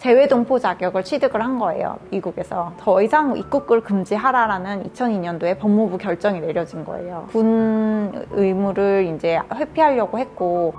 재외동포 자격을 취득을 한 거예요. 미국에서. 더 이상 입국을 금지하라라는 2002년도에 법무부 결정이 내려진 거예요. 군 의무를 이제 회피하려고 했고,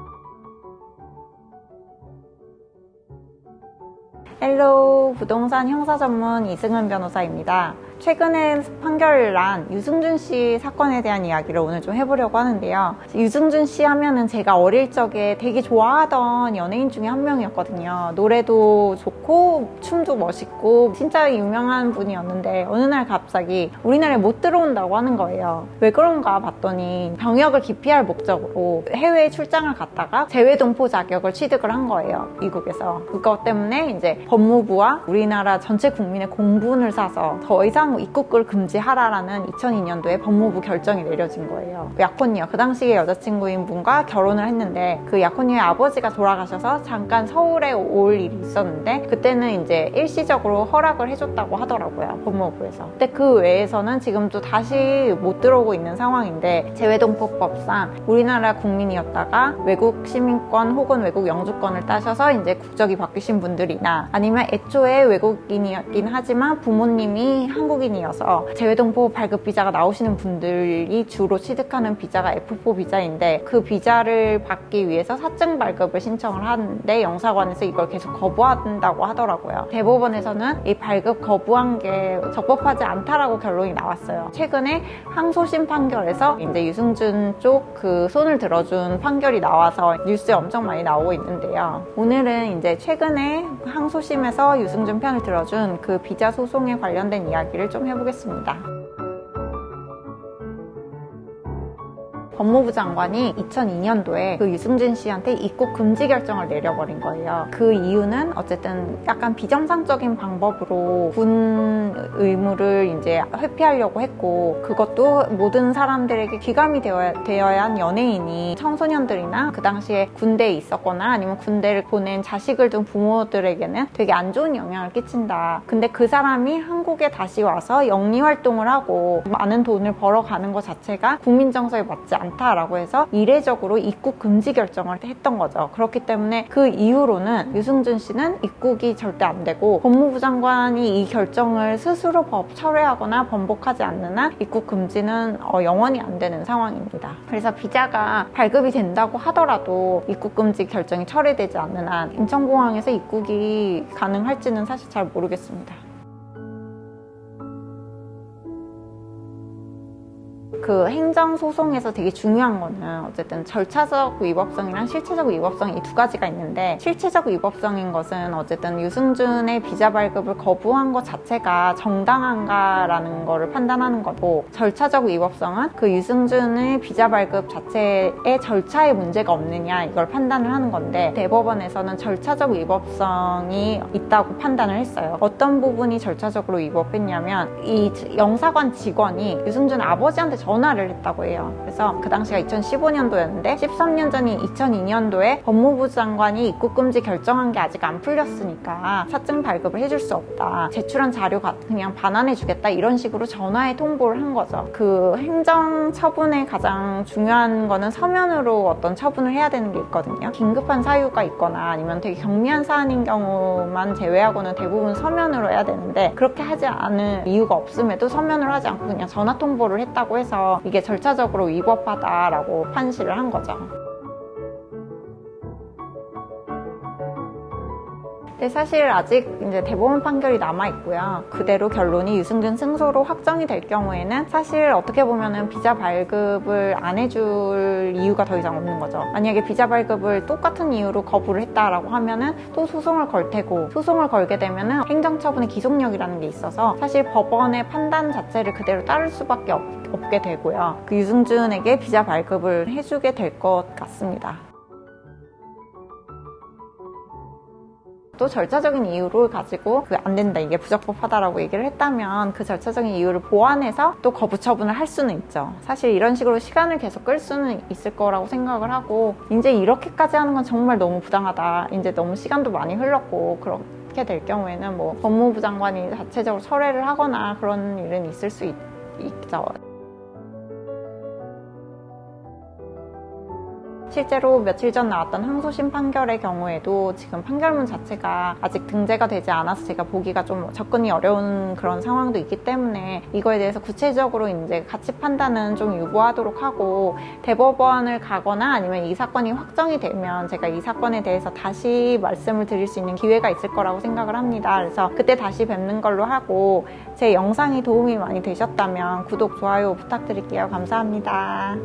헬로우 부동산 형사 전문 이승은 변호사입니다. 최근에 판결을 난 유승준 씨 사건에 대한 이야기를 오늘 좀 해보려고 하는데요. 유승준 씨 하면은 제가 어릴 적에 되게 좋아하던 연예인 중에 한 명이었거든요. 노래도 좋고 춤도 멋있고 진짜 유명한 분이었는데 어느 날 갑자기 우리나라에 못 들어온다고 하는 거예요. 왜 그런가 봤더니 병역을 기피할 목적으로 해외에 출장을 갔다가 재외동포 자격을 취득을 한 거예요. 미국에서. 그것 때문에 이제 법무부와 우리나라 전체 국민의 공분을 사서 더 이상 입국을 금지하라라는 2002년도에 법무부 결정이 내려진 거예요. 약혼녀, 그 당시에 여자친구인 분과 결혼을 했는데 그 약혼녀의 아버지가 돌아가셔서 잠깐 서울에 올 일이 있었는데 그때는 이제 일시적으로 허락을 해줬다고 하더라고요. 법무부에서. 근데 그 외에서는 지금도 다시 못 들어오고 있는 상황인데 재외동포법상 우리나라 국민이었다가 외국 시민권 혹은 외국 영주권을 따셔서 이제 국적이 바뀌신 분들이나 아니면 애초에 외국인이었긴 하지만 부모님이 한국인이어서 재외동포 발급 비자가 나오시는 분들이 주로 취득하는 비자가 F4 비자인데 그 비자를 받기 위해서 사증 발급을 신청을 하는데 영사관에서 이걸 계속 거부한다고 하더라고요. 대법원에서는 이 발급 거부한 게 적법하지 않다라고 결론이 나왔어요. 최근에 항소심 판결에서 이제 유승준 쪽 그 손을 들어준 판결이 나와서 뉴스에 엄청 많이 나오고 있는데요. 오늘은 이제 최근에 항소심에서 유승준 편을 들어준 그 비자 소송에 관련된 이야기를 좀 해보겠습니다. 법무부 장관이 2002년도에 그 유승준 씨한테 입국 금지 결정을 내려버린 거예요. 그 이유는 어쨌든 약간 비정상적인 방법으로 군 의무를 이제 회피하려고 했고 그것도 모든 사람들에게 귀감이 되어야 한 연예인이 청소년들이나 그 당시에 군대에 있었거나 아니면 군대를 보낸 자식을 둔 부모들에게는 되게 안 좋은 영향을 끼친다. 근데 그 사람이 한국에 다시 와서 영리활동을 하고 많은 돈을 벌어가는 것 자체가 국민 정서에 맞지 않다라고 해서 이례적으로 입국 금지 결정을 했던 거죠. 그렇기 때문에 그 이후로는 유승준 씨는 입국이 절대 안 되고 법무부 장관이 이 결정을 스스로 법 철회하거나 번복하지 않는 한 입국 금지는 영원히 안 되는 상황입니다. 그래서 비자가 발급이 된다고 하더라도 입국 금지 결정이 철회되지 않는 한 인천공항에서 입국이 가능할지는 사실 잘 모르겠습니다. 그 행정소송에서 되게 중요한 거는 어쨌든 절차적 위법성이랑 실체적 위법성 이 두 가지가 있는데 실체적 위법성인 것은 어쨌든 유승준의 비자 발급을 거부한 것 자체가 정당한가라는 거를 판단하는 거고 절차적 위법성은 그 유승준의 비자 발급 자체의 절차에 문제가 없느냐 이걸 판단을 하는 건데 대법원에서는 절차적 위법성이 있다고 판단을 했어요. 어떤 부분이 절차적으로 위법했냐면 이 영사관 직원이 유승준 아버지한테 전화를 했다고 해요. 그래서 그 당시가 2015년도였는데 13년 전인 2002년도에 법무부 장관이 입국금지 결정한 게 아직 안 풀렸으니까 사증 발급을 해줄 수 없다. 제출한 자료 그냥 반환해주겠다. 이런 식으로 전화에 통보를 한 거죠. 그 행정 처분의 가장 중요한 거는 서면으로 어떤 처분을 해야 되는 게 있거든요. 긴급한 사유가 있거나 아니면 되게 경미한 사안인 경우만 제외하고는 대부분 서면으로 해야 되는데 그렇게 하지 않은 이유가 없음에도 서면으로 하지 않고 그냥 전화 통보를 했다고 해서 이게 절차적으로 위법하다라고 판시를 한 거죠. 근데 사실 아직 이제 대법원 판결이 남아있고요. 그대로 결론이 유승준 승소로 확정이 될 경우에는 사실 어떻게 보면은 비자 발급을 안 해줄 이유가 더 이상 없는 거죠. 만약에 비자 발급을 똑같은 이유로 거부를 했다라고 하면은 또 소송을 걸 테고 소송을 걸게 되면은 행정처분의 기속력이라는 게 있어서 사실 법원의 판단 자체를 그대로 따를 수밖에 없게 되고요. 그 유승준에게 비자 발급을 해주게 될 것 같습니다. 또 절차적인 이유를 가지고 안 된다, 이게 부적법하다라고 얘기를 했다면 그 절차적인 이유를 보완해서 또 거부 처분을 할 수는 있죠. 사실 이런 식으로 시간을 계속 끌 수는 있을 거라고 생각을 하고 이제 이렇게까지 하는 건 정말 너무 부당하다. 이제 너무 시간도 많이 흘렀고 그렇게 될 경우에는 뭐 법무부 장관이 자체적으로 철회를 하거나 그런 일은 있을 수 있죠. 실제로 며칠 전 나왔던 항소심 판결의 경우에도 지금 판결문 자체가 아직 등재가 되지 않아서 제가 보기가 좀 접근이 어려운 그런 상황도 있기 때문에 이거에 대해서 구체적으로 이제 가치 판단은 좀 유보하도록 하고, 대법원을 가거나 아니면 이 사건이 확정이 되면 제가 이 사건에 대해서 다시 말씀을 드릴 수 있는 기회가 있을 거라고 생각을 합니다. 그래서 그때 다시 뵙는 걸로 하고, 제 영상이 도움이 많이 되셨다면 구독, 좋아요 부탁드릴게요. 감사합니다.